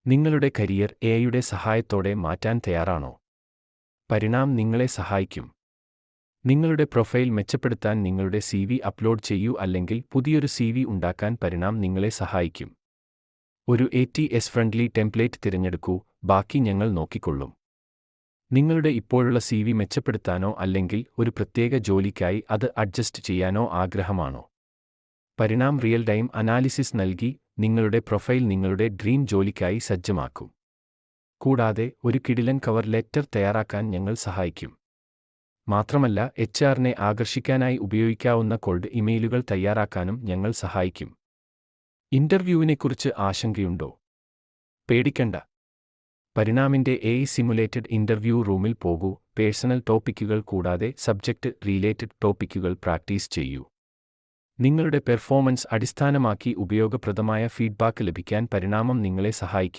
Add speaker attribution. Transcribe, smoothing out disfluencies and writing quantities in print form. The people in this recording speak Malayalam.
Speaker 1: നിങ്ങളുടെ കരിയർ എഐയുടെ സഹായത്തോടെ മാറ്റാൻ തയ്യാറാണോ? പരിണാം നിങ്ങളെ സഹായിക്കും. നിങ്ങളുടെ പ്രൊഫൈൽ മെച്ചപ്പെടുത്താൻ നിങ്ങളുടെ സിവി അപ്ലോഡ് ചെയ്യൂ, അല്ലെങ്കിൽ പുതിയൊരു സിവി ഉണ്ടാക്കാൻ പരിണാം നിങ്ങളെ സഹായിക്കും. ഒരു ATS ഫ്രണ്ട്ലി ടെംപ്ലേറ്റ് തിരഞ്ഞെടുക്കൂ, ബാക്കി ഞങ്ങൾ നോക്കിക്കൊള്ളും. നിങ്ങളുടെ ഇപ്പോഴുള്ള സിവി മെച്ചപ്പെടുത്താനോ അല്ലെങ്കിൽ ഒരു പ്രത്യേക ജോലിക്കായി അത് അഡ്ജസ്റ്റ് ചെയ്യാനോ ആഗ്രഹമാണോ? പരിണാം റിയൽ ടൈം അനാലിസിസ് നൽകി നിങ്ങളുടെ പ്രൊഫൈൽ നിങ്ങളുടെ ഡ്രീം ജോലിക്കായി സജ്ജമാക്കും. കൂടാതെ ഒരു കിടിലൻ കവർ ലെറ്റർ തയ്യാറാക്കാൻ ഞങ്ങൾ സഹായിക്കും. മാത്രമല്ല, HR-നെ ആകർഷിക്കാനായി ഉപയോഗിക്കാവുന്ന കോൾഡ് ഇമെയിലുകൾ തയ്യാറാക്കാനും ഞങ്ങൾ സഹായിക്കും. ഇന്റർവ്യൂവിനെക്കുറിച്ച് ആശങ്കയുണ്ടോ? പേടിക്കണ്ട. പരിണാമിന്റെ AI സിമുലേറ്റഡ് ഇന്റർവ്യൂ റൂമിൽ പോകൂ, പേഴ്സണൽ ടോപ്പിക്കുകൾ കൂടാതെ സബ്ജക്റ്റ് റിലേറ്റഡ് ടോപ്പിക്കുകൾ പ്രാക്ടീസ് ചെയ്യൂ. നിങ്ങളുടെ പെർഫോമൻസ് അടിസ്ഥാനമാക്കി ഉപയോഗപ്രദമായ ഫീഡ്ബാക്ക് ലഭിക്കാൻ പരിണാമം നിങ്ങളെ സഹായിക്കും.